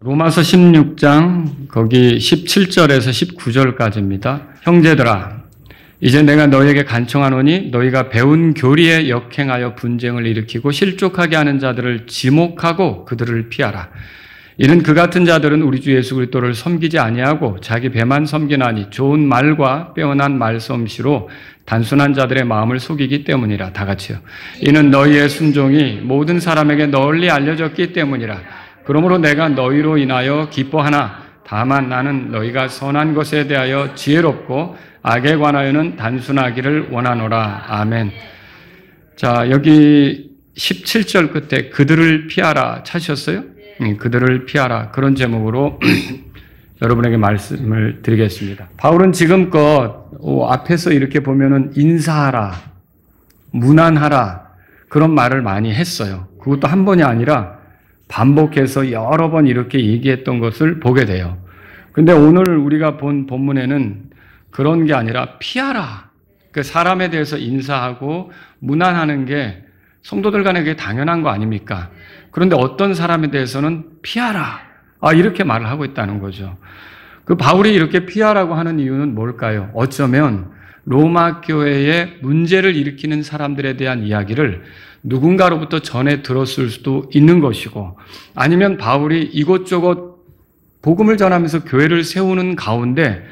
로마서 16장 거기 17절에서 19절까지입니다. 형제들아, 이제 내가 너희에게 간청하노니 너희가 배운 교리에 역행하여 분쟁을 일으키고 실족하게 하는 자들을 지목하고 그들을 피하라. 이는 그 같은 자들은 우리 주 예수 그리스도를 섬기지 아니하고 자기 배만 섬기나니 좋은 말과 빼어난 말솜씨로 단순한 자들의 마음을 속이기 때문이라. 다 같이요. 이는 너희의 순종이 모든 사람에게 널리 알려졌기 때문이라. 그러므로 내가 너희로 인하여 기뻐하나 다만 나는 너희가 선한 것에 대하여 지혜롭고 악에 관하여는 단순하기를 원하노라. 아멘. 자, 여기 17절 끝에 그들을 피하라 찾으셨어요? 그들을 피하라. 그런 제목으로 여러분에게 말씀을 드리겠습니다. 바울은 지금껏 앞에서 이렇게 보면은 인사하라, 문안하라 그런 말을 많이 했어요. 그것도 한 번이 아니라 반복해서 여러 번 이렇게 얘기했던 것을 보게 돼요. 근데 오늘 우리가 본 본문에는 그런 게 아니라 피하라. 그 사람에 대해서 인사하고 문안하는 게 성도들 간에 그게 당연한 거 아닙니까? 그런데 어떤 사람에 대해서는 피하라. 이렇게 말을 하고 있다는 거죠. 그 바울이 이렇게 피하라고 하는 이유는 뭘까요? 어쩌면 로마 교회에 문제를 일으키는 사람들에 대한 이야기를 누군가로부터 전해 들었을 수도 있는 것이고, 아니면 바울이 이곳저곳 복음을 전하면서 교회를 세우는 가운데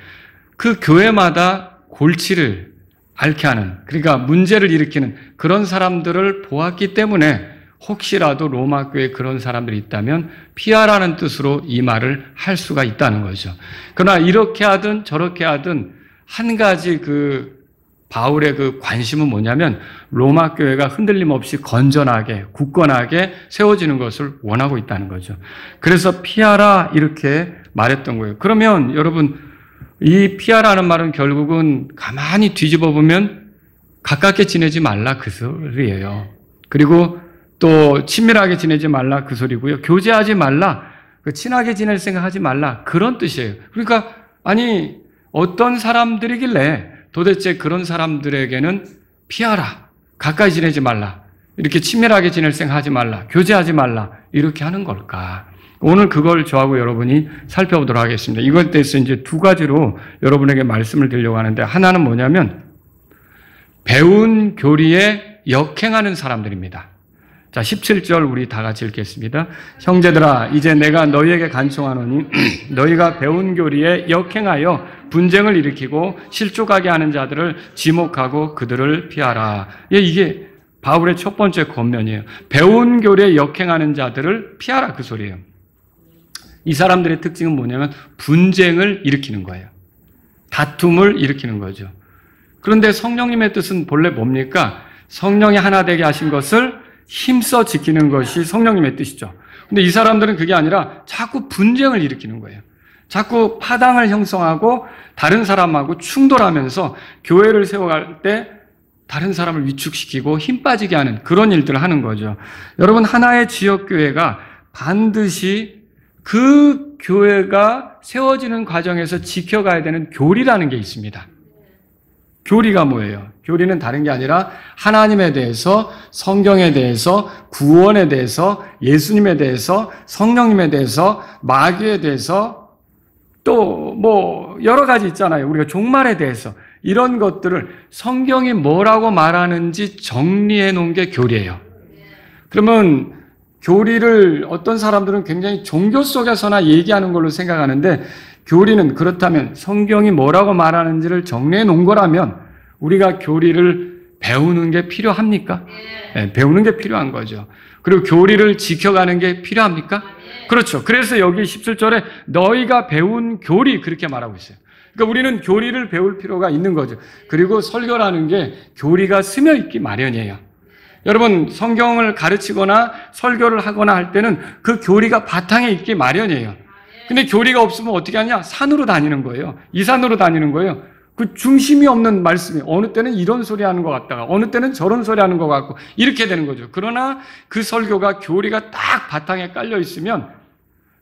그 교회마다 골치를 앓게 하는, 그러니까 문제를 일으키는 그런 사람들을 보았기 때문에 혹시라도 로마 교회에 그런 사람들이 있다면 피하라는 뜻으로 이 말을 할 수가 있다는 거죠. 그러나 이렇게 하든 저렇게 하든 한 가지 바울의 그 관심은 뭐냐면 로마 교회가 흔들림 없이 건전하게 굳건하게 세워지는 것을 원하고 있다는 거죠. 그래서 피하라 이렇게 말했던 거예요. 그러면 여러분, 이 피하라는 말은 결국은 가만히 뒤집어 보면 가깝게 지내지 말라 그 소리예요. 그리고 또 친밀하게 지내지 말라 그 소리고요. 교제하지 말라, 친하게 지낼 생각하지 말라 그런 뜻이에요. 그러니까 아니 어떤 사람들이길래 도대체 그런 사람들에게는 피하라, 가까이 지내지 말라, 이렇게 친밀하게 지낼 생각하지 말라, 교제하지 말라 이렇게 하는 걸까? 오늘 그걸 저하고 여러분이 살펴보도록 하겠습니다. 이것에 대해서 이제 두 가지로 여러분에게 말씀을 드리려고 하는데, 하나는 뭐냐면 배운 교리에 역행하는 사람들입니다. 자, 17절 우리 다 같이 읽겠습니다. 형제들아, 이제 내가 너희에게 간청하노니 너희가 배운 교리에 역행하여 분쟁을 일으키고 실족하게 하는 자들을 지목하고 그들을 피하라. 이게 바울의 첫 번째 권면이에요. 배운 교리에 역행하는 자들을 피하라 그 소리예요. 이 사람들의 특징은 뭐냐면 분쟁을 일으키는 거예요. 다툼을 일으키는 거죠. 그런데 성령님의 뜻은 본래 뭡니까? 성령이 하나 되게 하신 것을 힘써 지키는 것이 성령님의 뜻이죠. 근데 이 사람들은 그게 아니라 자꾸 분쟁을 일으키는 거예요. 자꾸 파당을 형성하고 다른 사람하고 충돌하면서 교회를 세워갈 때 다른 사람을 위축시키고 힘 빠지게 하는 그런 일들을 하는 거죠. 여러분, 하나의 지역교회가 반드시 그 교회가 세워지는 과정에서 지켜가야 되는 교리라는 게 있습니다. 교리가 뭐예요? 교리는 다른 게 아니라 하나님에 대해서, 성경에 대해서, 구원에 대해서, 예수님에 대해서, 성령님에 대해서, 마귀에 대해서, 또 여러 가지 있잖아요. 우리가 종말에 대해서 이런 것들을 성경이 뭐라고 말하는지 정리해 놓은 게 교리예요. 그러면 교리를 어떤 사람들은 굉장히 종교 속에서나 얘기하는 걸로 생각하는데, 교리는 그렇다면 성경이 뭐라고 말하는지를 정리해 놓은 거라면 우리가 교리를 배우는 게 필요합니까? 네, 배우는 게 필요한 거죠. 그리고 교리를 지켜가는 게 필요합니까? 그렇죠. 그래서 여기 17절에 너희가 배운 교리 그렇게 말하고 있어요. 그러니까 우리는 교리를 배울 필요가 있는 거죠. 그리고 설교라는 게 교리가 스며 있기 마련이에요. 여러분, 성경을 가르치거나 설교를 하거나 할 때는 그 교리가 바탕에 있기 마련이에요. 근데 교리가 없으면 어떻게 하냐? 산으로 다니는 거예요. 이산으로 다니는 거예요. 그 중심이 없는 말씀이 어느 때는 이런 소리 하는 것 같다가 어느 때는 저런 소리 하는 것 같고 이렇게 되는 거죠. 그러나 그 설교가 교리가 딱 바탕에 깔려 있으면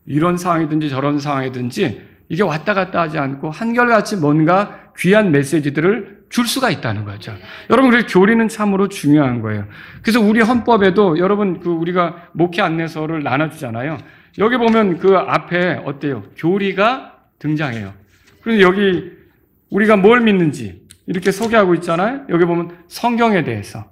이런 상황이든지 저런 상황이든지 이게 왔다 갔다 하지 않고 한결같이 뭔가 귀한 메시지들을 줄 수가 있다는 거죠. 여러분, 그래서 교리는 참으로 중요한 거예요. 그래서 우리 헌법에도 여러분 우리가 목회 안내서를 나눠주잖아요. 여기 보면 그 앞에 어때요? 교리가 등장해요. 그런데 여기 우리가 뭘 믿는지 이렇게 소개하고 있잖아요. 여기 보면 성경에 대해서,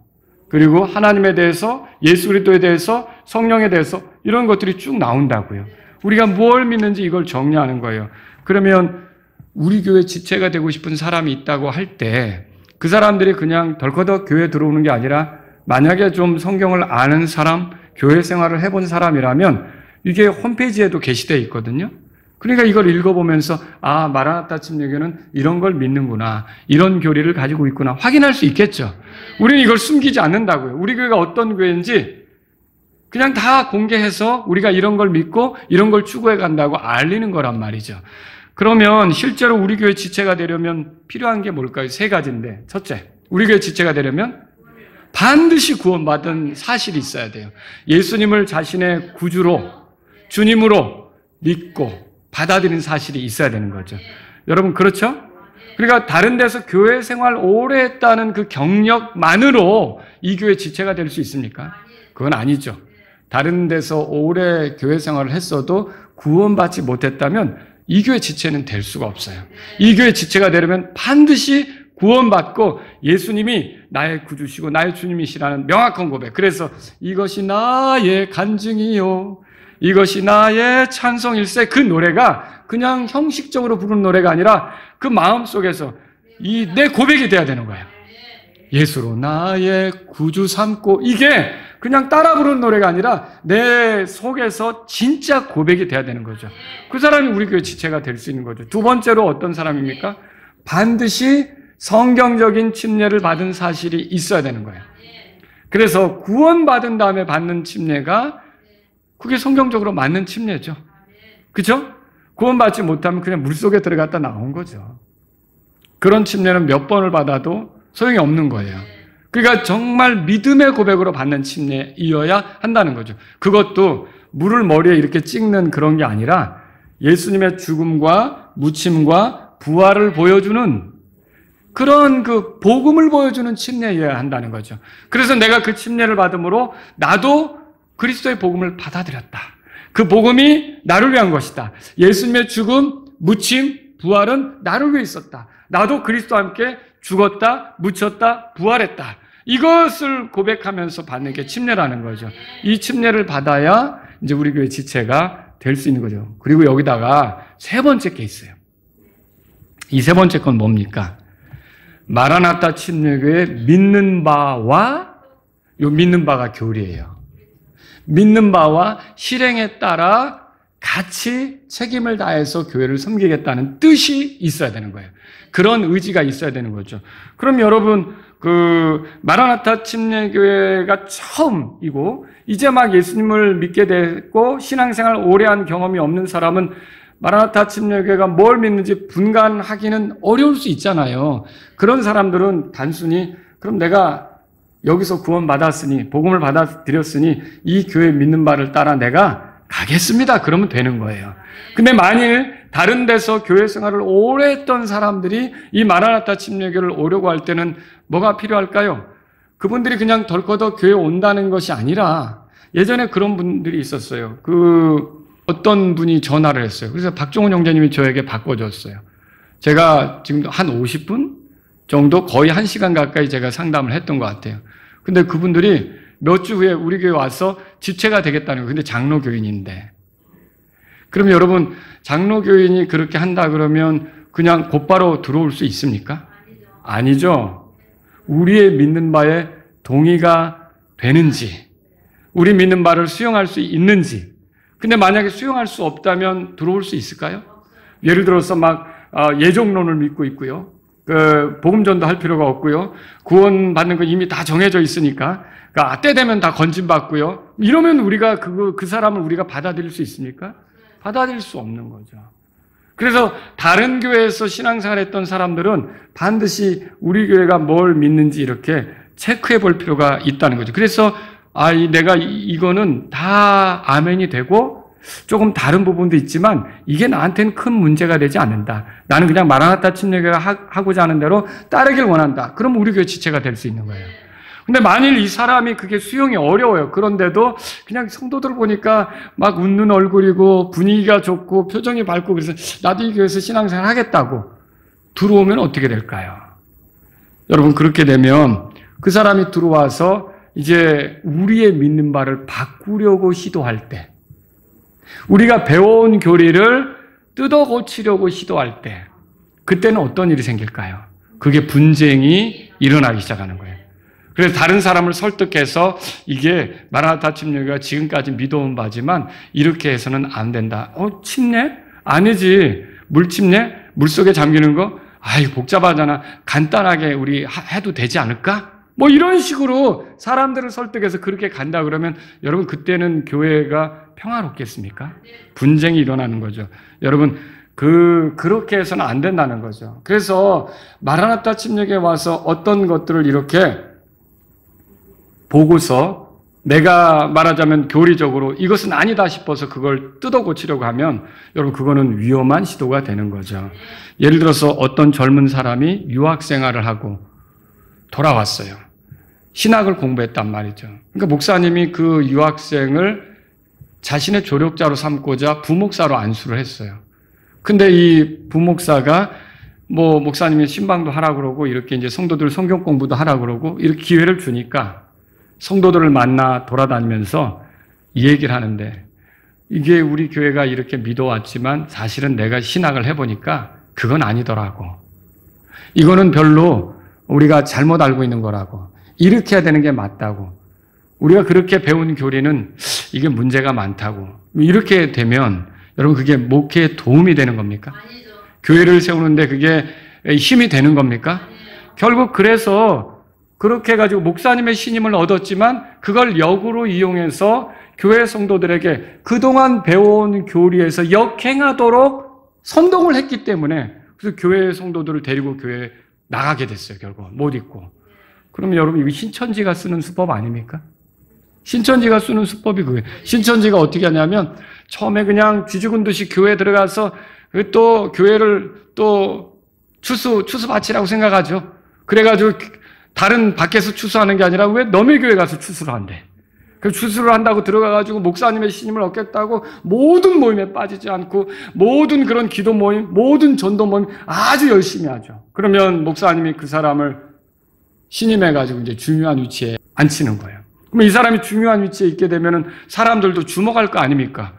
그리고 하나님에 대해서, 예수 그리스도에 대해서, 성령에 대해서 이런 것들이 쭉 나온다고요. 우리가 뭘 믿는지 이걸 정리하는 거예요. 그러면 우리 교회 지체가 되고 싶은 사람이 있다고 할 때 그 사람들이 그냥 덜커덕 교회에 들어오는 게 아니라 만약에 좀 성경을 아는 사람, 교회 생활을 해본 사람이라면 이게 홈페이지에도 게시되어 있거든요. 그러니까 이걸 읽어보면서 아, 마라나타 침례교는 이런 걸 믿는구나, 이런 교리를 가지고 있구나 확인할 수 있겠죠. 우리는 이걸 숨기지 않는다고요. 우리 교회가 어떤 교회인지 그냥 다 공개해서 우리가 이런 걸 믿고 이런 걸 추구해 간다고 알리는 거란 말이죠. 그러면 실제로 우리 교회 지체가 되려면 필요한 게 뭘까요? 세 가지인데, 첫째, 우리 교회 지체가 되려면 반드시 구원받은 사실이 있어야 돼요. 예수님을 자신의 구주로, 주님으로 믿고 받아들인 사실이 있어야 되는 거죠. 여러분 그렇죠? 그러니까 다른 데서 교회 생활 오래 했다는 그 경력만으로 이 교회 지체가 될 수 있습니까? 그건 아니죠. 다른 데서 오래 교회 생활을 했어도 구원받지 못했다면 이 교회 지체는 될 수가 없어요. 이 교회 지체가 되려면 반드시 구원받고 예수님이 나의 구주시고 나의 주님이시라는 명확한 고백. 그래서 이것이 나의 간증이요, 이것이 나의 찬송일세, 그 노래가 그냥 형식적으로 부르는 노래가 아니라 그 마음속에서 이 내 고백이 돼야 되는 거예요. 예수로 나의 구주 삼고, 이게 그냥 따라 부르는 노래가 아니라 내 속에서 진짜 고백이 돼야 되는 거죠. 그 사람이 우리 교회 지체가 될 수 있는 거죠. 두 번째로 어떤 사람입니까? 반드시 성경적인 침례를 받은 사실이 있어야 되는 거예요. 그래서 구원받은 다음에 받는 침례가 그게 성경적으로 맞는 침례죠. 그렇죠? 구원받지 못하면 그냥 물속에 들어갔다 나온 거죠. 그런 침례는 몇 번을 받아도 소용이 없는 거예요. 그러니까 정말 믿음의 고백으로 받는 침례이어야 한다는 거죠. 그것도 물을 머리에 이렇게 찍는 그런 게 아니라 예수님의 죽음과 무침과 부활을 보여주는 그런 그 복음을 보여주는 침례여야 한다는 거죠. 그래서 내가 그 침례를 받음으로 나도 그리스도의 복음을 받아들였다. 그 복음이 나를 위한 것이다. 예수님의 죽음, 무침, 부활은 나를 위해 있었다. 나도 그리스도와 함께 죽었다, 묻혔다, 부활했다. 이것을 고백하면서 받는 게 침례라는 거죠. 이 침례를 받아야 이제 우리 교회 지체가 될 수 있는 거죠. 그리고 여기다가 세 번째 게 있어요. 이 세 번째 건 뭡니까? 마라나타 침례교회 믿는 바와, 요 믿는 바가 교리예요. 믿는 바와 실행에 따라 같이 책임을 다해서 교회를 섬기겠다는 뜻이 있어야 되는 거예요. 그런 의지가 있어야 되는 거죠. 그럼 여러분, 그 마라나타 침례교회가 처음이고 이제 막 예수님을 믿게 됐고 신앙생활 오래 한 경험이 없는 사람은 마라나타 침례교회가 뭘 믿는지 분간하기는 어려울 수 있잖아요. 그런 사람들은 단순히 그럼 내가 여기서 구원받았으니 복음을 받아들였으니 이 교회 믿는 바를 따라 내가 가겠습니다. 그러면 되는 거예요. 근데 만일 다른 데서 교회 생활을 오래 했던 사람들이 이 마라나타 침례교를 오려고 할 때는 뭐가 필요할까요? 그분들이 그냥 덜커덕 교회 온다는 것이 아니라 예전에 그런 분들이 있었어요. 어떤 분이 전화를 했어요. 그래서 박종훈 형제님이 저에게 바꿔줬어요. 제가 지금 한 50분 정도 거의 1시간 가까이 제가 상담을 했던 것 같아요. 근데 그분들이 몇 주 후에 우리 교회 와서 지체가 되겠다는 거예요. 근데 장로교인인데. 그럼 여러분, 장로교인이 그렇게 한다 그러면 그냥 곧바로 들어올 수 있습니까? 아니죠. 우리의 믿는 바에 동의가 되는지, 우리 믿는 바를 수용할 수 있는지. 근데 만약에 수용할 수 없다면 들어올 수 있을까요? 예를 들어서 막 예정론을 믿고 있고요. 복음전도 할 필요가 없고요. 구원받는 건 이미 다 정해져 있으니까 때 되면 다 건진받고요. 이러면 우리가 그 사람을 우리가 받아들일 수 있습니까? 받아들일 수 없는 거죠. 그래서 다른 교회에서 신앙생활 했던 사람들은 반드시 우리 교회가 뭘 믿는지 이렇게 체크해 볼 필요가 있다는 거죠. 그래서 내가 이거는 다 아멘이 되고 조금 다른 부분도 있지만 이게 나한테는 큰 문제가 되지 않는다. 나는 그냥 마라나타 침례교회가 하고자 하는 대로 따르길 원한다. 그럼 우리 교회 지체가 될 수 있는 거예요. 근데 만일 이 사람이 그게 수용이 어려워요. 그런데도 그냥 성도들 보니까 막 웃는 얼굴이고 분위기가 좋고 표정이 밝고 그래서 나도 이 교회에서 신앙생활 하겠다고 들어오면 어떻게 될까요? 여러분, 그렇게 되면 그 사람이 들어와서 이제 우리의 믿는 바를 바꾸려고 시도할 때, 우리가 배워온 교리를 뜯어 고치려고 시도할 때, 그때는 어떤 일이 생길까요? 그게 분쟁이 일어나기 시작하는 거예요. 그래서 다른 사람을 설득해서 이게 마라나타 침례가 지금까지 믿어온 바지만 이렇게 해서는 안 된다. 침례? 아니지. 물침례? 물속에 잠기는 거? 아이, 복잡하잖아. 간단하게 우리 해도 되지 않을까? 뭐 이런 식으로 사람들을 설득해서 그렇게 간다 그러면 여러분, 그때는 교회가 평화롭겠습니까? 분쟁이 일어나는 거죠. 여러분, 그렇게 해서는 안 된다는 거죠. 그래서 마라나타 침례에 와서 어떤 것들을 이렇게 보고서 내가 말하자면 교리적으로 이것은 아니다 싶어서 그걸 뜯어 고치려고 하면 여러분, 그거는 위험한 시도가 되는 거죠. 예를 들어서 어떤 젊은 사람이 유학 생활을 하고 돌아왔어요. 신학을 공부했단 말이죠. 그러니까 목사님이 그 유학생을 자신의 조력자로 삼고자 부목사로 안수를 했어요. 근데 이 부목사가 뭐 목사님이 신방도 하라 그러고 이렇게 이제 성도들 성경 공부도 하라 그러고 이렇게 기회를 주니까 성도들을 만나 돌아다니면서 이 얘기를 하는데, 이게 우리 교회가 이렇게 믿어왔지만 사실은 내가 신학을 해보니까 그건 아니더라고. 이거는 별로 우리가 잘못 알고 있는 거라고. 이렇게 해야 되는 게 맞다고. 우리가 그렇게 배운 교리는 이게 문제가 많다고. 이렇게 되면 여러분, 그게 목회에 도움이 되는 겁니까? 아니죠. 교회를 세우는데 그게 힘이 되는 겁니까? 아니에요. 결국 그래서 그렇게 해가지고 목사님의 신임을 얻었지만 그걸 역으로 이용해서 교회 성도들에게 그동안 배워온 교리에서 역행하도록 선동을 했기 때문에 그래서 교회 성도들을 데리고 교회에 나가게 됐어요. 결국 못 있고. 그러면 여러분, 이거 신천지가 쓰는 수법 아닙니까? 신천지가 쓰는 수법이 그거예요. 신천지가 어떻게 하냐면 처음에 그냥 쥐죽은 듯이 교회에 들어가서 또 교회를 또 추수 바치라고 생각하죠. 그래가지고 다른 밖에서 추수하는 게 아니라 왜 남의 교회 가서 추수를 한대. 그 추수를 한다고 들어가가지고 목사님의 신임을 얻겠다고 모든 모임에 빠지지 않고 모든 그런 기도 모임, 모든 전도 모임 아주 열심히 하죠. 그러면 목사님이 그 사람을 신임해가지고 이제 중요한 위치에 앉히는 거예요. 그럼 이 사람이 중요한 위치에 있게 되면은 사람들도 주목할 거 아닙니까?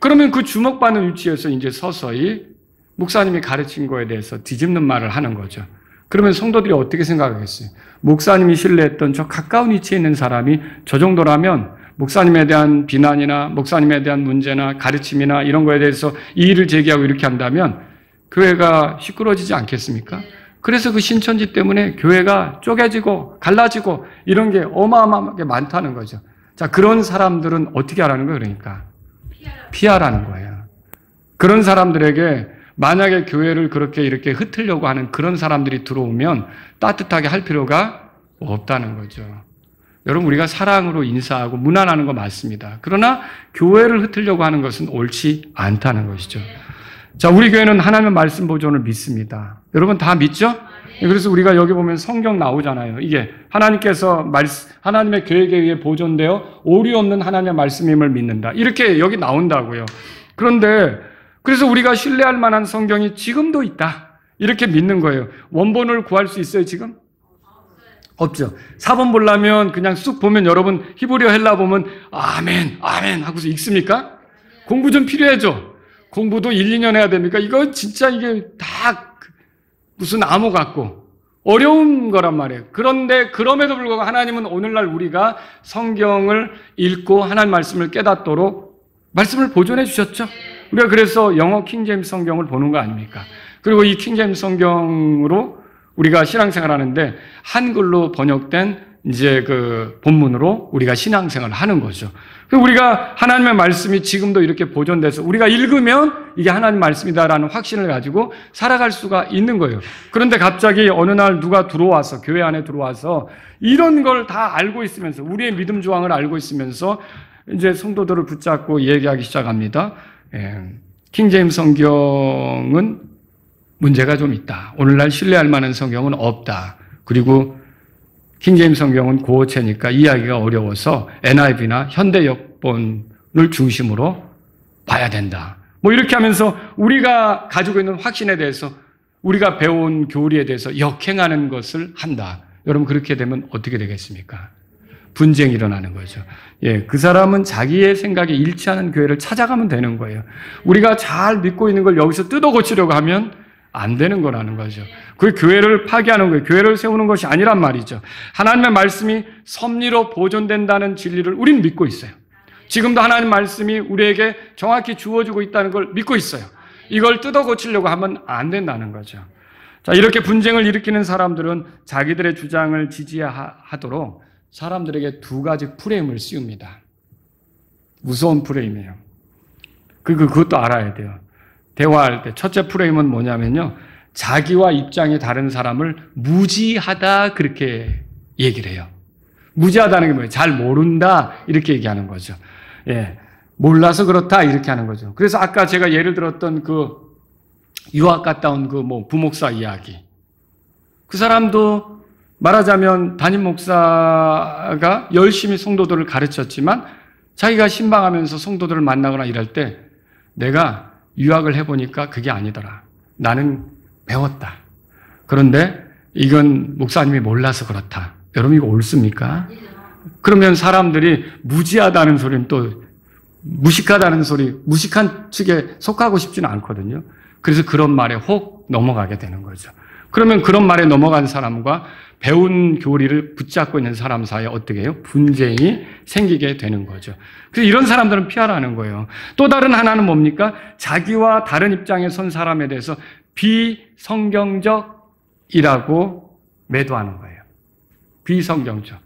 그러면 그 주목받는 위치에서 이제 서서히 목사님이 가르친 거에 대해서 뒤집는 말을 하는 거죠. 그러면 성도들이 어떻게 생각하겠어요? 목사님이 신뢰했던 저 가까운 위치에 있는 사람이 저 정도라면 목사님에 대한 비난이나 목사님에 대한 문제나 가르침이나 이런 거에 대해서 이의를 제기하고 이렇게 한다면 교회가 시끄러지지 않겠습니까? 그래서 그 신천지 때문에 교회가 쪼개지고 갈라지고 이런 게 어마어마하게 많다는 거죠. 자, 그런 사람들은 어떻게 하라는 거예요? 그러니까 피하라는 거예요. 그런 사람들에게 만약에 교회를 그렇게 이렇게 흩으려고 하는 그런 사람들이 들어오면 따뜻하게 할 필요가 없다는 거죠. 여러분, 우리가 사랑으로 인사하고 무난하는 거 맞습니다. 그러나 교회를 흩으려고 하는 것은 옳지 않다는 것이죠. 자, 우리 교회는 하나님의 말씀 보존을 믿습니다. 여러분 다 믿죠? 그래서 우리가 여기 보면 성경 나오잖아요. 이게 하나님께서 하나님의 계획에 의해 보존되어 오류 없는 하나님의 말씀임을 믿는다. 이렇게 여기 나온다고요. 그런데 그래서 우리가 신뢰할 만한 성경이 지금도 있다. 이렇게 믿는 거예요. 원본을 구할 수 있어요, 지금? 없죠. 사본 보려면 그냥 쑥 보면 여러분 히브리어 헬라 보면 아멘, 아멘 하고서 읽습니까? 공부 좀 필요해죠. 공부도 1, 2년 해야 됩니까? 이거 진짜 이게 다 무슨 암호 같고 어려운 거란 말이에요. 그런데 그럼에도 불구하고 하나님은 오늘날 우리가 성경을 읽고 하나님 말씀을 깨닫도록 말씀을 보존해 주셨죠. 우리가 그래서 영어 킹제임스 성경을 보는 거 아닙니까? 그리고 이 킹제임스 성경으로 우리가 신앙생활 하는데 한글로 번역된 이제 그 본문으로 우리가 신앙생활을 하는 거죠. 우리가 하나님의 말씀이 지금도 이렇게 보존돼서 우리가 읽으면 이게 하나님 말씀이다라는 확신을 가지고 살아갈 수가 있는 거예요. 그런데 갑자기 어느 날 누가 들어와서 교회 안에 들어와서 이런 걸 다 알고 있으면서 우리의 믿음 조항을 알고 있으면서 이제 성도들을 붙잡고 얘기하기 시작합니다. 킹제임스 성경은 문제가 좀 있다. 오늘날 신뢰할 만한 성경은 없다. 그리고 킹제임스 성경은 고어체니까 이해하기가 어려워서 NIV나 현대 역본을 중심으로 봐야 된다. 뭐 이렇게 하면서 우리가 가지고 있는 확신에 대해서 우리가 배운 교리에 대해서 역행하는 것을 한다. 여러분 그렇게 되면 어떻게 되겠습니까? 분쟁이 일어나는 거죠. 예, 그 사람은 자기의 생각에 일치하는 교회를 찾아가면 되는 거예요. 우리가 잘 믿고 있는 걸 여기서 뜯어 고치려고 하면 안 되는 거라는 거죠. 그 교회를 파괴하는 거예요. 교회를 세우는 것이 아니란 말이죠. 하나님의 말씀이 섭리로 보존된다는 진리를 우리는 믿고 있어요. 지금도 하나님 말씀이 우리에게 정확히 주어지고 있다는 걸 믿고 있어요. 이걸 뜯어 고치려고 하면 안 된다는 거죠. 자, 이렇게 분쟁을 일으키는 사람들은 자기들의 주장을 지지하도록 사람들에게 두 가지 프레임을 씌웁니다. 무서운 프레임이에요. 그것도 알아야 돼요. 대화할 때 첫째 프레임은 뭐냐면요. 자기와 입장이 다른 사람을 무지하다 그렇게 얘기를 해요. 무지하다는 게 뭐예요? 잘 모른다 이렇게 얘기하는 거죠. 예, 몰라서 그렇다 이렇게 하는 거죠. 그래서 아까 제가 예를 들었던 그 유학 갔다 온 그 부목사 이야기. 그 사람도 말하자면 담임 목사가 열심히 성도들을 가르쳤지만 자기가 신방하면서 성도들을 만나거나 이럴 때 내가 유학을 해보니까 그게 아니더라. 나는 배웠다. 그런데 이건 목사님이 몰라서 그렇다. 여러분 이거 옳습니까? 그러면 사람들이 무지하다는 소리는 또 무식하다는 소리, 무식한 측에 속하고 싶지는 않거든요. 그래서 그런 말에 혹 넘어가게 되는 거죠. 그러면 그런 말에 넘어간 사람과 배운 교리를 붙잡고 있는 사람 사이에 어떻게 해요? 분쟁이 생기게 되는 거죠. 그래서 이런 사람들은 피하라는 거예요. 또 다른 하나는 뭡니까? 자기와 다른 입장에 선 사람에 대해서 비성경적이라고 매도하는 거예요. 비성경적.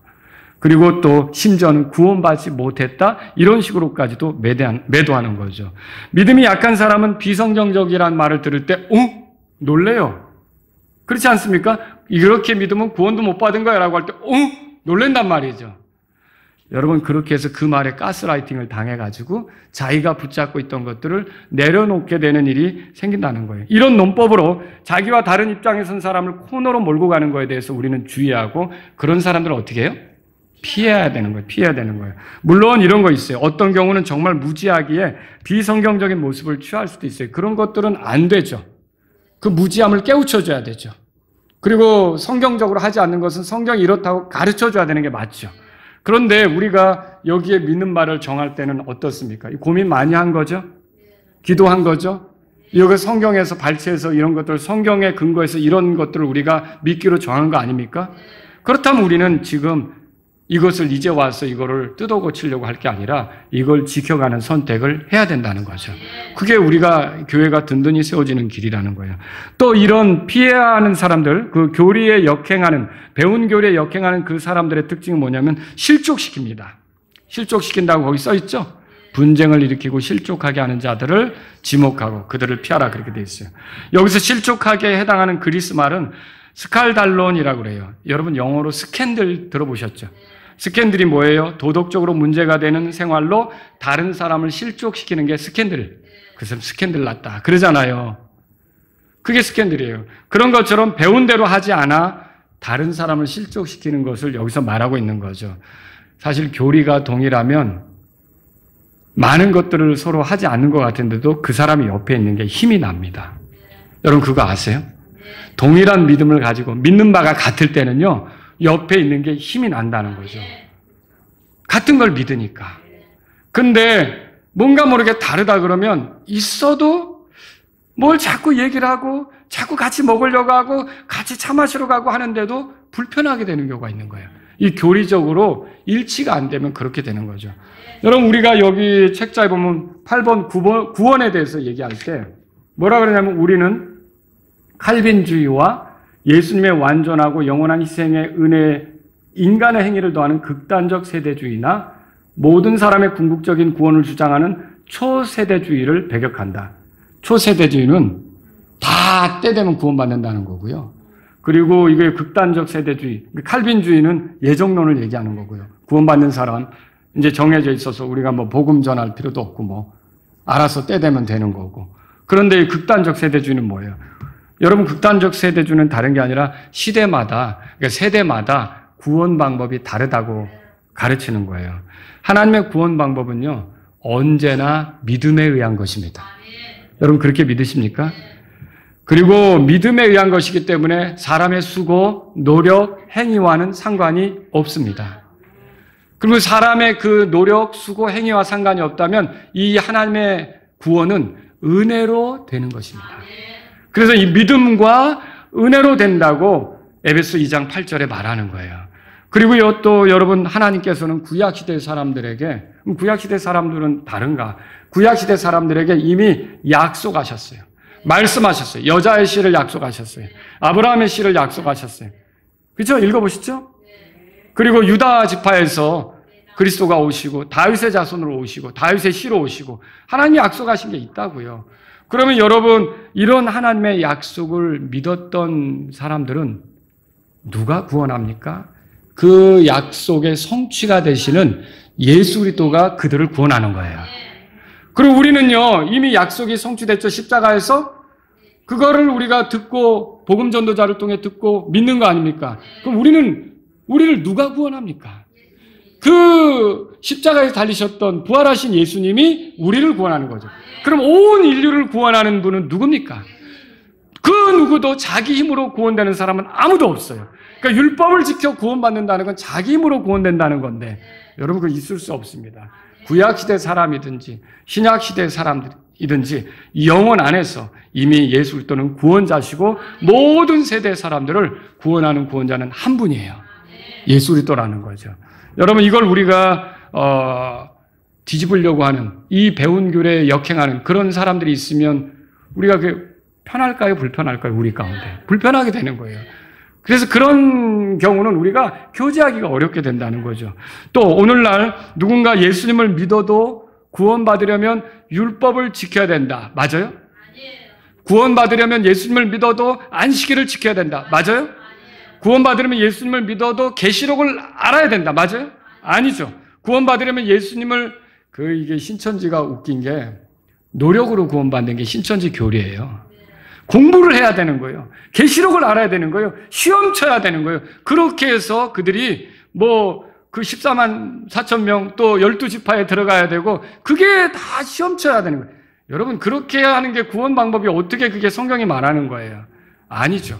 그리고 또 심지어는 구원받지 못했다 이런 식으로까지도 매도하는 거죠. 믿음이 약한 사람은 비성경적이라는 말을 들을 때 놀래요. 그렇지 않습니까? 이렇게 믿으면 구원도 못 받은 거야 라고 할 때 놀랜단 말이죠. 여러분 그렇게 해서 그 말에 가스라이팅을 당해가지고 자기가 붙잡고 있던 것들을 내려놓게 되는 일이 생긴다는 거예요. 이런 논법으로 자기와 다른 입장에 선 사람을 코너로 몰고 가는 거에 대해서 우리는 주의하고 그런 사람들을 어떻게 해요? 피해야 되는 거예요. 피해야 되는 거예요. 물론 이런 거 있어요. 어떤 경우는 정말 무지하기에 비성경적인 모습을 취할 수도 있어요. 그런 것들은 안 되죠. 그 무지함을 깨우쳐줘야 되죠. 그리고 성경적으로 하지 않는 것은 성경이 이렇다고 가르쳐줘야 되는 게 맞죠. 그런데 우리가 여기에 믿는 말을 정할 때는 어떻습니까? 고민 많이 한 거죠? 기도한 거죠? 여기 성경에서 발췌해서 이런 것들, 성경에 근거해서 이런 것들을 우리가 믿기로 정한 거 아닙니까? 그렇다면 우리는 지금 이것을 이제 와서 이거를 뜯어 고치려고 할 게 아니라 이걸 지켜가는 선택을 해야 된다는 거죠. 그게 우리가 교회가 든든히 세워지는 길이라는 거예요. 또 이런 피해야 하는 사람들, 그 교리에 역행하는, 배운 교리에 역행하는 그 사람들의 특징은 뭐냐면 실족시킵니다. 실족시킨다고 거기 써 있죠? 분쟁을 일으키고 실족하게 하는 자들을 지목하고 그들을 피하라 그렇게 돼 있어요. 여기서 실족하게 해당하는 그리스 말은 스칼달론이라고 그래요. 여러분 영어로 스캔들 들어보셨죠? 스캔들이 뭐예요? 도덕적으로 문제가 되는 생활로 다른 사람을 실족시키는 게 스캔들. 그래서 스캔들 났다. 그러잖아요. 그게 스캔들이에요. 그런 것처럼 배운 대로 하지 않아 다른 사람을 실족시키는 것을 여기서 말하고 있는 거죠. 사실 교리가 동일하면 많은 것들을 서로 하지 않는 것 같은데도 그 사람이 옆에 있는 게 힘이 납니다. 여러분 그거 아세요? 동일한 믿음을 가지고 믿는 바가 같을 때는요, 옆에 있는 게 힘이 난다는 거죠. 같은 걸 믿으니까. 근데 뭔가 모르게 다르다 그러면 있어도 뭘 자꾸 얘기를 하고 자꾸 같이 먹으려고 하고 같이 차 마시러 가고 하는데도 불편하게 되는 경우가 있는 거예요. 이 교리적으로 일치가 안 되면 그렇게 되는 거죠. 여러분 우리가 여기 책자에 보면 8번, 9번, 구원에 대해서 얘기할 때 뭐라 그러냐면 우리는 칼빈주의와 예수님의 완전하고 영원한 희생의 은혜, 인간의 행위를 더하는 극단적 세대주의나 모든 사람의 궁극적인 구원을 주장하는 초세대주의를 배격한다. 초세대주의는 다 때 되면 구원받는다는 거고요. 그리고 이게 극단적 세대주의, 칼빈주의는 예정론을 얘기하는 거고요. 구원받는 사람, 이제 정해져 있어서 우리가 복음 전할 필요도 없고 알아서 때 되면 되는 거고. 그런데 이 극단적 세대주의는 뭐예요? 여러분 극단적 세대주의는 다른 게 아니라 시대마다, 그러니까 세대마다 구원 방법이 다르다고 가르치는 거예요. 하나님의 구원 방법은요, 언제나 믿음에 의한 것입니다. 여러분 그렇게 믿으십니까? 그리고 믿음에 의한 것이기 때문에 사람의 수고, 노력, 행위와는 상관이 없습니다. 그리고 사람의 그 노력, 수고, 행위와 상관이 없다면 이 하나님의 구원은 은혜로 되는 것입니다. 그래서 이 믿음과 은혜로 된다고 에베소 2장 8절에 말하는 거예요. 그리고요, 또 여러분, 하나님께서는 구약시대 사람들에게, 구약시대 사람들은 다른가? 구약시대 사람들에게 이미 약속하셨어요. 말씀하셨어요. 여자의 씨를 약속하셨어요. 아브라함의 씨를 약속하셨어요. 그렇죠? 읽어보시죠? 그리고 유다 지파에서 그리스도가 오시고 다윗의 자손으로 오시고 다윗의 씨로 오시고 하나님이 약속하신 게 있다고요. 그러면 여러분, 이런 하나님의 약속을 믿었던 사람들은 누가 구원합니까? 그 약속의 성취가 되시는 예수 그리스도가 그들을 구원하는 거예요. 그리고 우리는요, 이미 약속이 성취됐죠. 십자가에서. 그거를 우리가 듣고 복음 전도자를 통해 듣고 믿는 거 아닙니까? 그럼 우리를 누가 구원합니까? 그 십자가에 달리셨던 부활하신 예수님이 우리를 구원하는 거죠. 그럼 온 인류를 구원하는 분은 누굽니까? 그 누구도 자기 힘으로 구원되는 사람은 아무도 없어요. 그러니까 율법을 지켜 구원받는다는 건 자기 힘으로 구원된다는 건데, 여러분 그거 있을 수 없습니다. 구약시대 사람이든지 신약시대 사람이든지 영혼 안에서 이미 예수 그리스도는 구원자시고 모든 세대 사람들을 구원하는 구원자는 한 분이에요. 예수 그리스도라는 거죠. 여러분, 이걸 우리가 뒤집으려고 하는, 이 배운 교례에 역행하는 그런 사람들이 있으면 우리가 편할까요? 불편할까요? 우리 가운데 불편하게 되는 거예요. 그래서 그런 경우는 우리가 교제하기가 어렵게 된다는 거죠. 또 오늘날 누군가 예수님을 믿어도 구원받으려면 율법을 지켜야 된다. 맞아요? 구원받으려면 예수님을 믿어도 안식일을 지켜야 된다. 맞아요? 구원받으려면 예수님을 믿어도 계시록을 알아야 된다. 맞아요? 아니죠. 구원받으려면 예수님을, 이게 신천지가 웃긴 게 노력으로 구원받는 게 신천지 교리예요. 공부를 해야 되는 거예요. 계시록을 알아야 되는 거예요. 시험 쳐야 되는 거예요. 그렇게 해서 그들이 그 14만 4천 명 또 12지파에 들어가야 되고, 그게 다 시험 쳐야 되는 거예요. 여러분, 그렇게 하는 게 구원 방법이 어떻게 그게 성경이 말하는 거예요? 아니죠.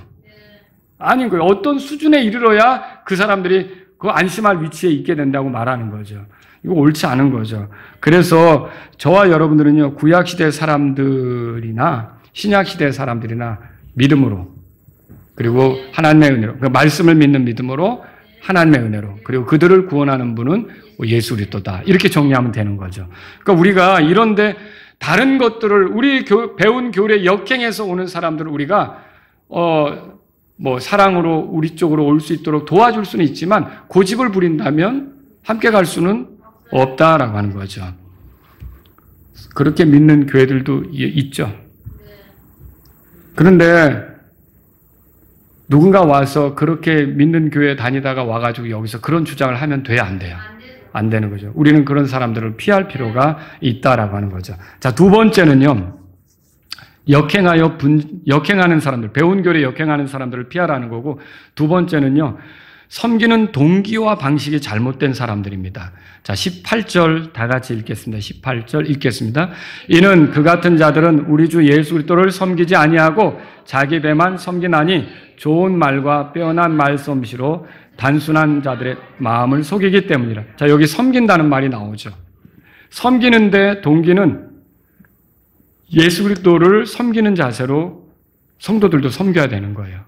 아닌 거예요. 어떤 수준에 이르러야 그 사람들이 그 안심할 위치에 있게 된다고 말하는 거죠. 이거 옳지 않은 거죠. 그래서 저와 여러분들은요, 구약시대 사람들이나 신약시대 사람들이나 믿음으로, 그리고 하나님의 은혜로, 그 말씀을 믿는 믿음으로 하나님의 은혜로, 그리고 그들을 구원하는 분은 예수 그리스도다. 이렇게 정리하면 되는 거죠. 그러니까 우리가 이런데 다른 것들을, 우리 배운 교례 역행해서 오는 사람들을 우리가 사랑으로 우리 쪽으로 올 수 있도록 도와줄 수는 있지만 고집을 부린다면 함께 갈 수는 없다라고 하는 거죠. 그렇게 믿는 교회들도 있죠. 그런데 누군가 와서 그렇게 믿는 교회 다니다가 와가지고 여기서 그런 주장을 하면 돼요, 안 돼요? 안 되는 거죠. 우리는 그런 사람들을 피할 필요가 있다라고 하는 거죠. 자, 두 번째는요, 역행하는 사람들, 배운 교례 역행하는 사람들을 피하라는 거고, 두 번째는요, 섬기는 동기와 방식이 잘못된 사람들입니다. 자, 18절 다 같이 읽겠습니다. 18절 읽겠습니다. 이는 그 같은 자들은 우리 주 예수 그리스도를 섬기지 아니하고 자기 배만 섬기나니 좋은 말과 빼어난 말솜씨로 단순한 자들의 마음을 속이기 때문이라. 자, 여기 섬긴다는 말이 나오죠. 섬기는데 동기는 예수 그리스도를 섬기는 자세로 성도들도 섬겨야 되는 거예요.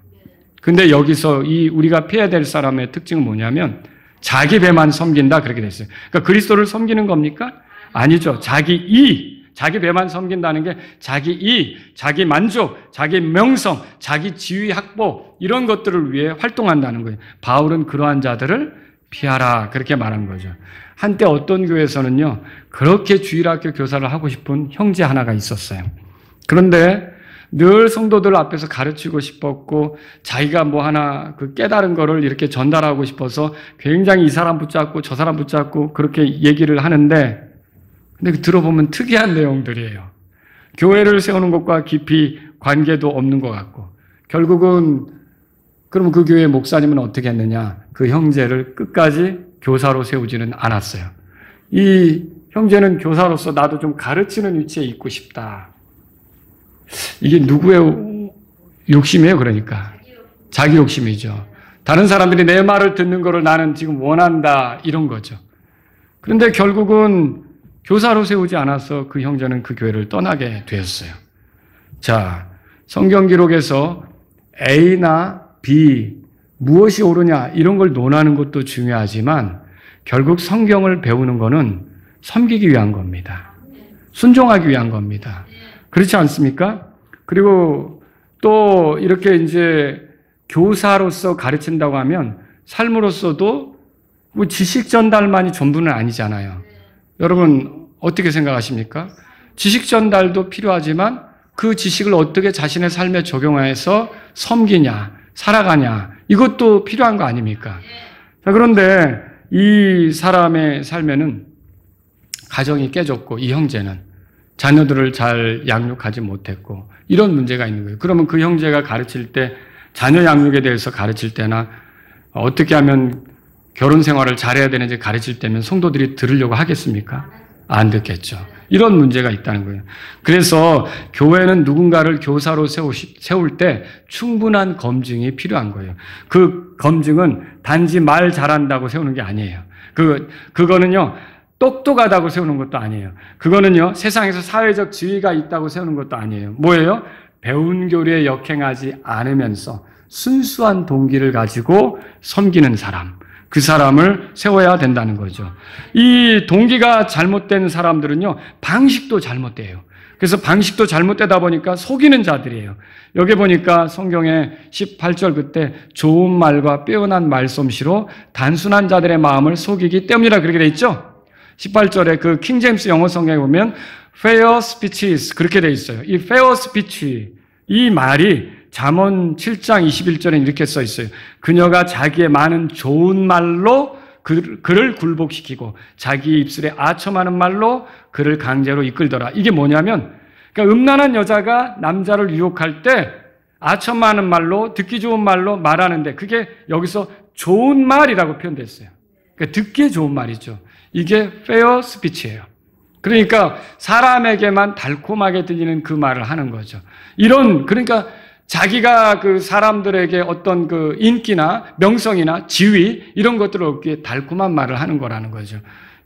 근데 여기서 우리가 피해야 될 사람의 특징은 뭐냐면 자기 배만 섬긴다, 그렇게 됐어요. 그러니까 그리스도를 섬기는 겁니까? 아니죠. 자기 배만 섬긴다는 게 자기 자기 만족, 자기 명성, 자기 지위 확보, 이런 것들을 위해 활동한다는 거예요. 바울은 그러한 자들을 피하라, 그렇게 말한 거죠. 한때 어떤 교회에서는요, 그렇게 주일학교 교사를 하고 싶은 형제 하나가 있었어요. 그런데 늘 성도들 앞에서 가르치고 싶었고, 자기가 하나 깨달은 거를 이렇게 전달하고 싶어서 굉장히 이 사람 붙잡고 저 사람 붙잡고 그렇게 얘기를 하는데, 근데 들어보면 특이한 내용들이에요. 교회를 세우는 것과 깊이 관계도 없는 것 같고, 결국은 그럼 그 교회 목사님은 어떻게 했느냐? 그 형제를 끝까지 교사로 세우지는 않았어요. 이 형제는 교사로서 나도 좀 가르치는 위치에 있고 싶다. 이게 누구의 욕심이에요, 그러니까? 자기 욕심이죠. 다른 사람들이 내 말을 듣는 거를 나는 지금 원한다, 이런 거죠. 그런데 결국은 교사로 세우지 않아서 그 형제는 그 교회를 떠나게 되었어요. 자, 성경 기록에서 A나 B, 무엇이 옳으냐, 이런 걸 논하는 것도 중요하지만 결국 성경을 배우는 거는 섬기기 위한 겁니다. 순종하기 위한 겁니다. 그렇지 않습니까? 그리고 또 이렇게 이제 교사로서 가르친다고 하면 삶으로서도 뭐 지식 전달만이 전부는 아니잖아요. 여러분 어떻게 생각하십니까? 지식 전달도 필요하지만 그 지식을 어떻게 자신의 삶에 적용해서 섬기냐, 살아가냐, 이것도 필요한 거 아닙니까? 자, 그런데 이 사람의 삶에는 가정이 깨졌고 이 형제는 자녀들을 잘 양육하지 못했고 이런 문제가 있는 거예요. 그러면 그 형제가 가르칠 때 자녀 양육에 대해서 가르칠 때나 어떻게 하면 결혼 생활을 잘해야 되는지 가르칠 때면 성도들이 들으려고 하겠습니까? 안 듣겠죠. 이런 문제가 있다는 거예요. 그래서 교회는 누군가를 교사로 세울 때 충분한 검증이 필요한 거예요. 그 검증은 단지 말 잘한다고 세우는 게 아니에요. 그거는요, 똑똑하다고 세우는 것도 아니에요. 그거는요, 세상에서 사회적 지위가 있다고 세우는 것도 아니에요. 뭐예요? 배운 교리에 역행하지 않으면서 순수한 동기를 가지고 섬기는 사람, 그 사람을 세워야 된다는 거죠. 이 동기가 잘못된 사람들은요, 방식도 잘못돼요. 그래서 방식도 잘못되다 보니까 속이는 자들이에요. 여기 보니까 성경에 18절 그때 좋은 말과 빼어난 말솜씨로 단순한 자들의 마음을 속이기 때문이라 그렇게 돼 있죠. 18절에 그 킹제임스 영어 성경에 보면 fair speeches 그렇게 돼 있어요. 이 fair speech, 이 말이 잠언 7장 21절에 이렇게 써 있어요. 그녀가 자기의 많은 좋은 말로 그를 굴복시키고 자기 입술에 아첨하는 말로 그를 강제로 이끌더라. 이게 뭐냐면 그러니까 음란한 여자가 남자를 유혹할 때 아첨하는 말로 듣기 좋은 말로 말하는데 그게 여기서 좋은 말이라고 표현됐어요. 그러니까 듣기에 좋은 말이죠. 이게 fair speech예요. 그러니까 사람에게만 달콤하게 들리는 그 말을 하는 거죠. 그러니까 자기가 그 사람들에게 어떤 그 인기나 명성이나 지위 이런 것들을 얻기 위해 달콤한 말을 하는 거라는 거죠.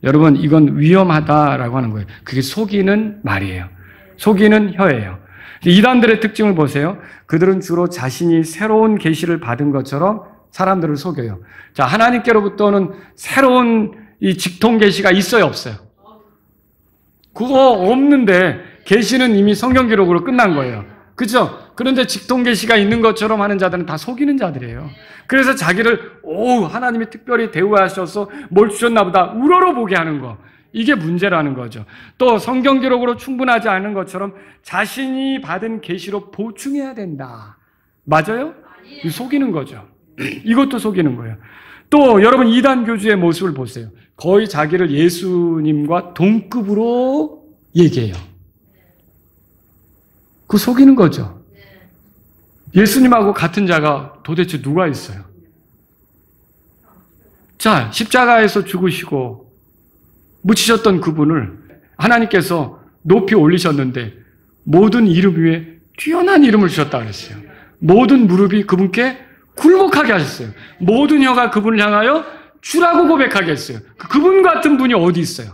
여러분 이건 위험하다라고 하는 거예요. 그게 속이는 말이에요. 속이는 혀예요. 이단들의 특징을 보세요. 그들은 주로 자신이 새로운 계시를 받은 것처럼 사람들을 속여요. 자, 하나님께로부터는 새로운 이 직통 계시가 있어요, 없어요? 그거 없는데 계시는 이미 성경 기록으로 끝난 거예요. 그렇죠? 그런데 직통 계시가 있는 것처럼 하는 자들은 다 속이는 자들이에요. 그래서 자기를 하나님이 특별히 대우하셔서 뭘 주셨나 보다 우러러보게 하는 거. 이게 문제라는 거죠. 또 성경 기록으로 충분하지 않은 것처럼 자신이 받은 계시로 보충해야 된다. 맞아요? 속이는 거죠. 이것도 속이는 거예요. 또 여러분 이단 교주의 모습을 보세요. 거의 자기를 예수님과 동급으로 얘기해요. 그거 속이는 거죠. 예수님하고 같은 자가 도대체 누가 있어요? 자, 십자가에서 죽으시고 묻히셨던 그분을 하나님께서 높이 올리셨는데 모든 이름 위에 뛰어난 이름을 주셨다 그랬어요. 모든 무릎이 그분께 굴복하게 하셨어요. 모든 혀가 그분을 향하여 주라고 고백하게 했어요. 그분 같은 분이 어디 있어요?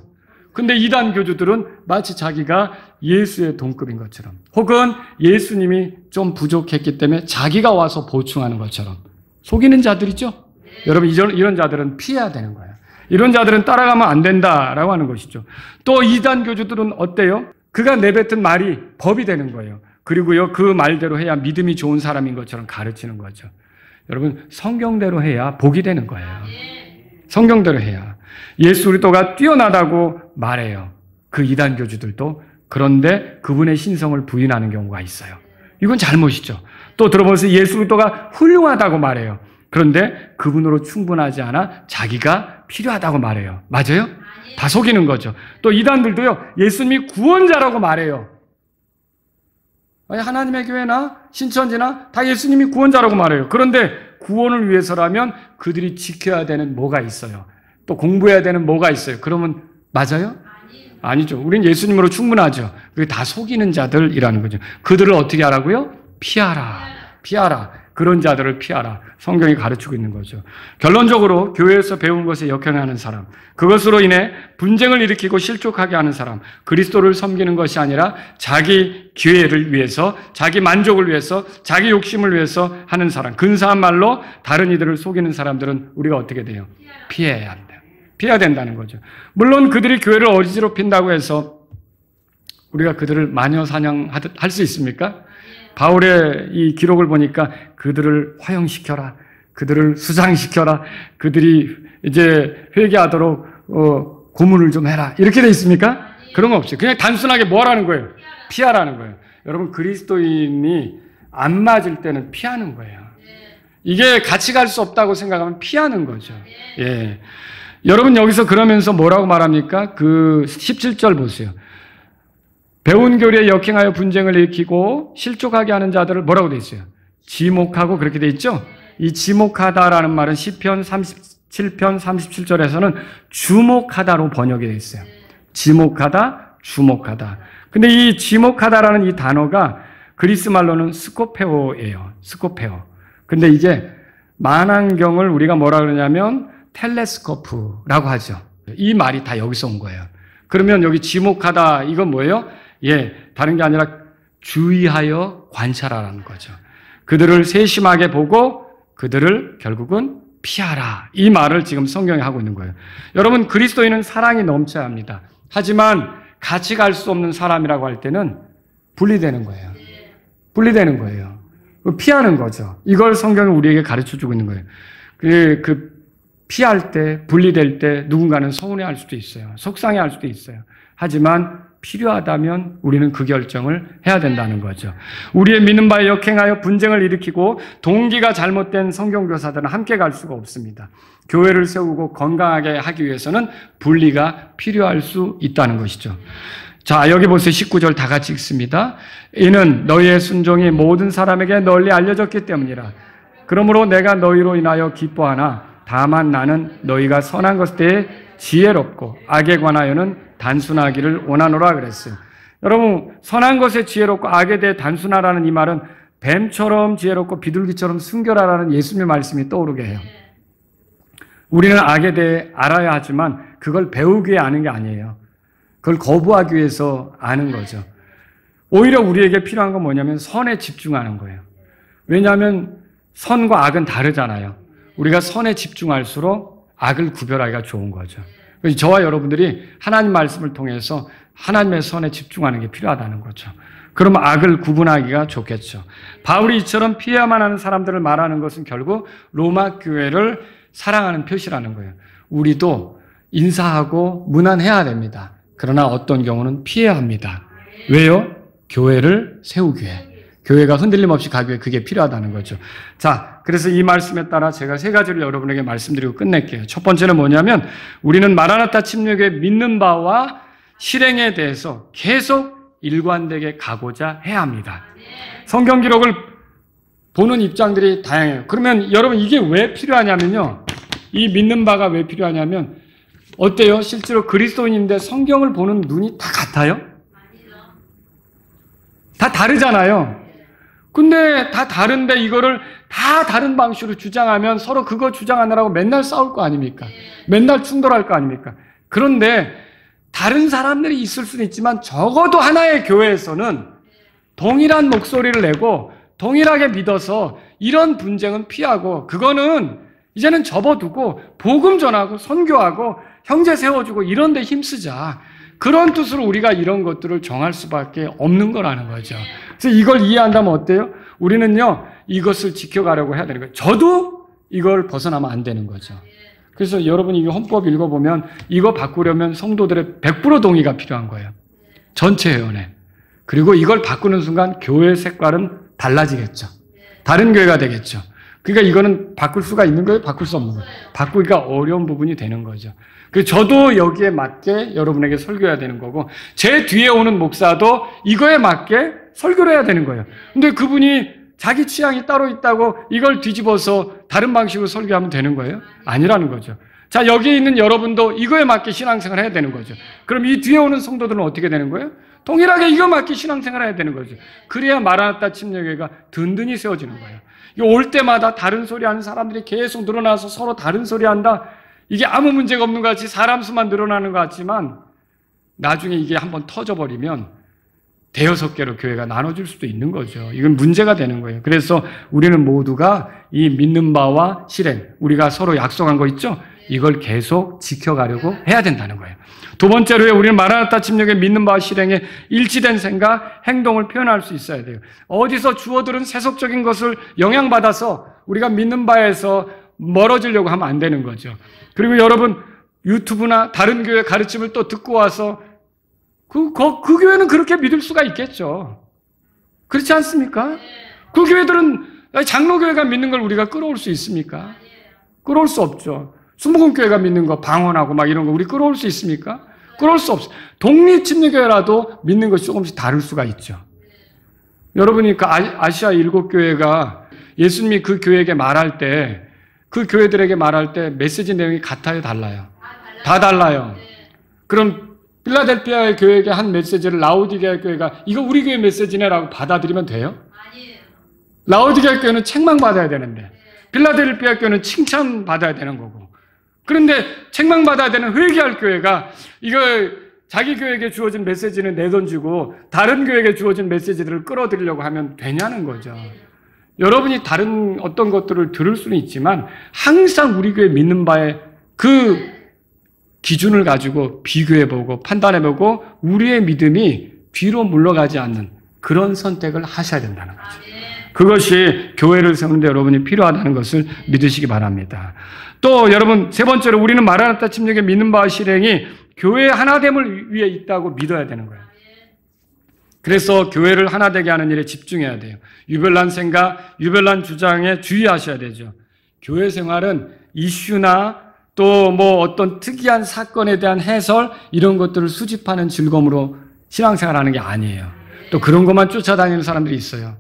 근데 이단 교주들은 마치 자기가 예수의 동급인 것처럼 혹은 예수님이 좀 부족했기 때문에 자기가 와서 보충하는 것처럼 속이는 자들이죠. 여러분 이런 자들은 피해야 되는 거예요. 이런 자들은 따라가면 안 된다라고 하는 것이죠. 또 이단 교주들은 어때요? 그가 내뱉은 말이 법이 되는 거예요. 그리고요 그 말대로 해야 믿음이 좋은 사람인 것처럼 가르치는 거죠. 여러분 성경대로 해야 복이 되는 거예요. 성경대로 해야. 예수 그리스도가 뛰어나다고 말해요. 그 이단 교주들도. 그런데 그분의 신성을 부인하는 경우가 있어요. 이건 잘못이죠. 또 들어보세요. 예수 그리스도가 훌륭하다고 말해요. 그런데 그분으로 충분하지 않아 자기가 필요하다고 말해요. 맞아요? 다 속이는 거죠. 또 이단들도요. 예수님이 구원자라고 말해요. 하나님의 교회나 신천지나 다 예수님이 구원자라고 말해요. 그런데 구원을 위해서라면 그들이 지켜야 되는 뭐가 있어요. 또 공부해야 되는 뭐가 있어요. 그러면 맞아요? 아니죠. 우린 예수님으로 충분하죠. 그게 다 속이는 자들이라는 거죠. 그들을 어떻게 하라고요? 피하라. 피하라. 그런 자들을 피하라. 성경이 가르치고 있는 거죠. 결론적으로 교회에서 배운 것에 역행하는 사람, 그것으로 인해 분쟁을 일으키고 실족하게 하는 사람, 그리스도를 섬기는 것이 아니라 자기 기회를 위해서, 자기 만족을 위해서, 자기 욕심을 위해서 하는 사람, 근사한 말로 다른 이들을 속이는 사람들은 우리가 어떻게 돼요? 피해야 한다. 피해야 된다는 거죠. 물론 그들이 교회를 어지럽힌다고 해서 우리가 그들을 마녀 사냥하듯 할 수 있습니까? 바울의 이 기록을 보니까 그들을 화형시켜라, 그들을 수상시켜라, 그들이 이제 회개하도록 고문을 좀 해라, 이렇게 돼 있습니까? 그런 거 없어요. 그냥 단순하게 뭐 하라는 거예요? 피하라는 거예요. 여러분, 그리스도인이 안 맞을 때는 피하는 거예요. 이게 같이 갈 수 없다고 생각하면 피하는 거죠. 예. 여러분, 여기서 그러면서 뭐라고 말합니까? 그 17절 보세요. 배운 교리에 역행하여 분쟁을 일으키고 실족하게 하는 자들을 뭐라고 돼 있어요? 지목하고, 그렇게 돼 있죠? 이 지목하다라는 말은 시편 37편 37절에서는 주목하다로 번역이 돼 있어요. 지목하다, 주목하다. 근데 이 지목하다라는 이 단어가 그리스 말로는 스코페오예요. 스코페오. 근데 이게 만안경을 우리가 뭐라 그러냐면 텔레스코프라고 하죠. 이 말이 다 여기서 온 거예요. 그러면 여기 지목하다, 이건 뭐예요? 예, 다른 게 아니라 주의하여 관찰하라는 거죠. 그들을 세심하게 보고 그들을 결국은 피하라. 이 말을 지금 성경이 하고 있는 거예요. 여러분, 그리스도인은 사랑이 넘쳐야 합니다. 하지만 같이 갈 수 없는 사람이라고 할 때는 분리되는 거예요. 분리되는 거예요. 피하는 거죠. 이걸 성경이 우리에게 가르쳐주고 있는 거예요. 피할 때, 분리될 때 누군가는 서운해할 수도 있어요. 속상해할 수도 있어요. 하지만 필요하다면 우리는 그 결정을 해야 된다는 거죠. 우리의 믿는 바에 역행하여 분쟁을 일으키고 동기가 잘못된 성경교사들은 함께 갈 수가 없습니다. 교회를 세우고 건강하게 하기 위해서는 분리가 필요할 수 있다는 것이죠. 자, 여기 보세요. 19절 다 같이 읽습니다. 이는 너희의 순종이 모든 사람에게 널리 알려졌기 때문이라. 그러므로 내가 너희로 인하여 기뻐하나 다만 나는 너희가 선한 것에 지혜롭고 악에 관하여는 단순하기를 원하노라 그랬어요. 여러분, 선한 것에 지혜롭고 악에 대해 단순하라는 이 말은 뱀처럼 지혜롭고 비둘기처럼 순결하라는 예수님의 말씀이 떠오르게 해요. 우리는 악에 대해 알아야 하지만 그걸 배우기 위해 아는 게 아니에요. 그걸 거부하기 위해서 아는 거죠. 오히려 우리에게 필요한 건 뭐냐면 선에 집중하는 거예요. 왜냐하면 선과 악은 다르잖아요. 우리가 선에 집중할수록 악을 구별하기가 좋은 거죠. 그래서 저와 여러분들이 하나님 말씀을 통해서 하나님의 선에 집중하는 게 필요하다는 거죠. 그러면 악을 구분하기가 좋겠죠. 바울이 이처럼 피해야만 하는 사람들을 말하는 것은 결국 로마 교회를 사랑하는 표시라는 거예요. 우리도 인사하고 문안해야 됩니다. 그러나 어떤 경우는 피해야 합니다. 왜요? 교회를 세우기 위해. 교회가 흔들림 없이 가기 위해 그게 필요하다는 거죠. 자, 그래서 이 말씀에 따라 제가 세 가지를 여러분에게 말씀드리고 끝낼게요. 첫 번째는 뭐냐면 우리는 마라나타 침략의 믿는 바와 실행에 대해서 계속 일관되게 가고자 해야 합니다. 성경 기록을 보는 입장들이 다양해요. 그러면 여러분 이게 왜 필요하냐면요. 이 믿는 바가 왜 필요하냐면 어때요? 실제로 그리스도인인데 성경을 보는 눈이 다 같아요? 다 다르잖아요. 근데 다 다른데 이거를 다 다른 방식으로 주장하면 서로 그거 주장하느라고 맨날 싸울 거 아닙니까? 맨날 충돌할 거 아닙니까? 그런데 다른 사람들이 있을 수는 있지만 적어도 하나의 교회에서는 동일한 목소리를 내고 동일하게 믿어서 이런 분쟁은 피하고 그거는 이제는 접어두고 복음 전하고 선교하고 형제 세워주고 이런 데 힘쓰자. 그런 뜻으로 우리가 이런 것들을 정할 수밖에 없는 거라는 거죠. 그래서 이걸 이해한다면 어때요? 우리는요, 이것을 지켜가려고 해야 되는 거예요. 저도 이걸 벗어나면 안 되는 거죠. 그래서 여러분이 이 헌법 읽어보면 이거 바꾸려면 성도들의 100% 동의가 필요한 거예요. 전체 회원에. 그리고 이걸 바꾸는 순간 교회 색깔은 달라지겠죠. 다른 교회가 되겠죠. 그러니까 이거는 바꿀 수가 있는 거예요? 바꿀 수 없는 거예요? 바꾸기가 어려운 부분이 되는 거죠. 그래서 저도 여기에 맞게 여러분에게 설교해야 되는 거고 제 뒤에 오는 목사도 이거에 맞게 설교를 해야 되는 거예요. 근데 그분이 자기 취향이 따로 있다고 이걸 뒤집어서 다른 방식으로 설교하면 되는 거예요? 아니라는 거죠. 자, 여기에 있는 여러분도 이거에 맞게 신앙생활을 해야 되는 거죠. 그럼 이 뒤에 오는 성도들은 어떻게 되는 거예요? 동일하게 이거 맞게 신앙생활을 해야 되는 거죠. 그래야 마라나타 침례교회가 든든히 세워지는 거예요. 올 때마다 다른 소리 하는 사람들이 계속 늘어나서 서로 다른 소리 한다. 이게 아무 문제가 없는 것 같이 사람 수만 늘어나는 것 같지만 나중에 이게 한번 터져버리면 대여섯 개로 교회가 나눠질 수도 있는 거죠. 이건 문제가 되는 거예요. 그래서 우리는 모두가 이 믿는 바와 실행, 우리가 서로 약속한 거 있죠? 이걸 계속 지켜가려고 해야 된다는 거예요. 두 번째로 우리는 마라나타 침례교회 믿는 바와 실행에 일치된 생각, 행동을 표현할 수 있어야 돼요. 어디서 주어들은 세속적인 것을 영향받아서 우리가 믿는 바에서 멀어지려고 하면 안 되는 거죠. 그리고 여러분 유튜브나 다른 교회 가르침을 또 듣고 와서 그 교회는 그렇게 믿을 수가 있겠죠. 그렇지 않습니까? 그 교회들은 장로교회가 믿는 걸 우리가 끌어올 수 있습니까? 끌어올 수 없죠. 순복음교회가 믿는 거 방언하고 막 이런 거 우리 끌어올 수 있습니까? 끌어올 수 없어요. 독립침례교회라도 믿는 것이 조금씩 다를 수가 있죠. 여러분이 그 아시아 7교회가 예수님이 그 교회에게 말할 때 그 교회들에게 말할 때 메시지 내용이 같아요? 달라요? 다 달라요. 그럼 필라델피아의 교회에게 한 메시지를 라오디게아 교회가 이거 우리 교회 메시지네라고 받아들이면 돼요? 아니에요. 라오디게아 교회는 책망받아야 되는데 필라델피아 교회는 칭찬받아야 되는 거고 그런데 책망받아야 되는 회개할 교회가 이거 자기 교회에게 주어진 메시지는 내던지고 다른 교회에게 주어진 메시지들을 끌어들이려고 하면 되냐는 거죠. 여러분이 다른 어떤 것들을 들을 수는 있지만 항상 우리 교회 믿는 바에 그 기준을 가지고 비교해보고 판단해보고 우리의 믿음이 뒤로 물러가지 않는 그런 선택을 하셔야 된다는 거죠. 그것이 교회를 세우는데 여러분이 필요하다는 것을 믿으시기 바랍니다. 또 여러분 세 번째로 우리는 마라나타 침례교회 믿는 바와 실행이 교회의 하나됨을 위해 있다고 믿어야 되는 거예요. 그래서 교회를 하나 되게 하는 일에 집중해야 돼요. 유별난 생각, 유별난 주장에 주의하셔야 되죠. 교회 생활은 이슈나 또 뭐 어떤 특이한 사건에 대한 해설 이런 것들을 수집하는 즐거움으로 신앙생활하는 게 아니에요. 또 그런 것만 쫓아다니는 사람들이 있어요.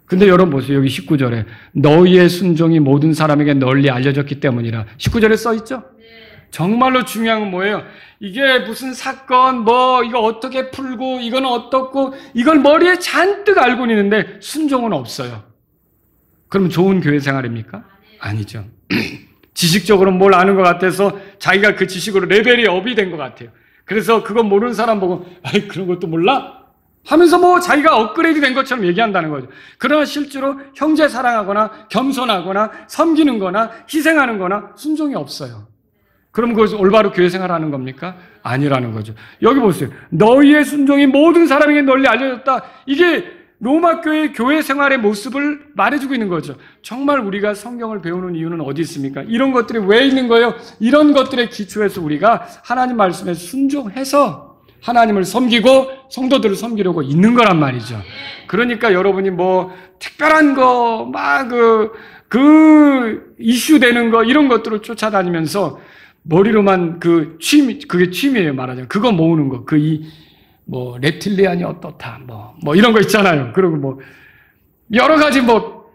근데 여러분 보세요. 여기 19절에 너희의 순종이 모든 사람에게 널리 알려졌기 때문이라 19절에 써 있죠? 정말로 중요한 건 뭐예요? 이게 무슨 사건, 뭐 이거 어떻게 풀고 이건 어떻고 이걸 머리에 잔뜩 알고 있는데 순종은 없어요. 그럼 좋은 교회 생활입니까? 아니죠. 지식적으로 뭘 아는 것 같아서 자기가 그 지식으로 레벨이 업이 된 것 같아요. 그래서 그거 모르는 사람 보고 아이 그런 것도 몰라? 하면서 뭐 자기가 업그레이드 된 것처럼 얘기한다는 거죠. 그러나 실제로 형제 사랑하거나 겸손하거나 섬기는 거나 희생하는 거나 순종이 없어요. 그럼 그것이 올바로 교회 생활하는 겁니까? 아니라는 거죠. 여기 보세요. 너희의 순종이 모든 사람에게 널리 알려졌다. 이게 로마 교회의 교회 생활의 모습을 말해주고 있는 거죠. 정말 우리가 성경을 배우는 이유는 어디 있습니까? 이런 것들이 왜 있는 거예요? 이런 것들의 기초에서 우리가 하나님 말씀에 순종해서 하나님을 섬기고 성도들을 섬기려고 있는 거란 말이죠. 그러니까 여러분이 뭐 특별한 거, 막 그 이슈 되는 거 이런 것들을 쫓아다니면서 머리로만 그게 취미예요, 말하자면. 그거 모으는 거. 뭐, reptilian이 어떻다, 뭐, 이런 거 있잖아요. 그리고 뭐, 여러 가지 뭐,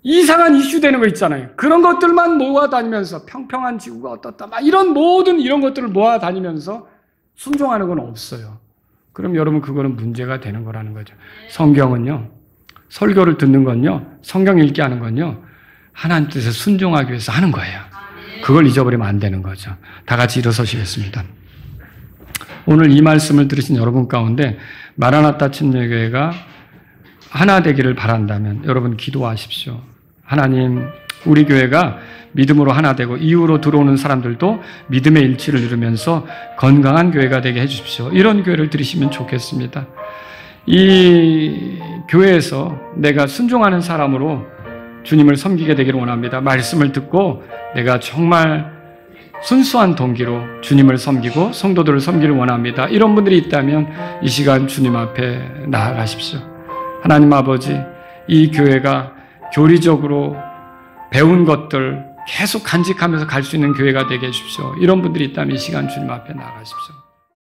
이상한 이슈 되는 거 있잖아요. 그런 것들만 모아다니면서 평평한 지구가 어떻다, 막 모든 이런 것들을 모아다니면서 순종하는 건 없어요. 그럼 여러분, 그거는 문제가 되는 거라는 거죠. 성경은요, 설교를 듣는 건요, 성경 읽기 하는 건요, 하나님 뜻에 순종하기 위해서 하는 거예요. 그걸 잊어버리면 안 되는 거죠. 다 같이 일어서시겠습니다. 오늘 이 말씀을 들으신 여러분 가운데 마라나타 침례교회가 하나 되기를 바란다면 여러분 기도하십시오. 하나님, 우리 교회가 믿음으로 하나 되고 이후로 들어오는 사람들도 믿음의 일치를 이루면서 건강한 교회가 되게 해주십시오. 이런 교회를 들으시면 좋겠습니다. 이 교회에서 내가 순종하는 사람으로 주님을 섬기게 되기를 원합니다. 말씀을 듣고 내가 정말 순수한 동기로 주님을 섬기고 성도들을 섬기를 원합니다. 이런 분들이 있다면 이 시간 주님 앞에 나아가십시오. 하나님 아버지, 이 교회가 교리적으로 배운 것들 계속 간직하면서 갈 수 있는 교회가 되게 해주십시오. 이런 분들이 있다면 이 시간 주님 앞에 나아가십시오.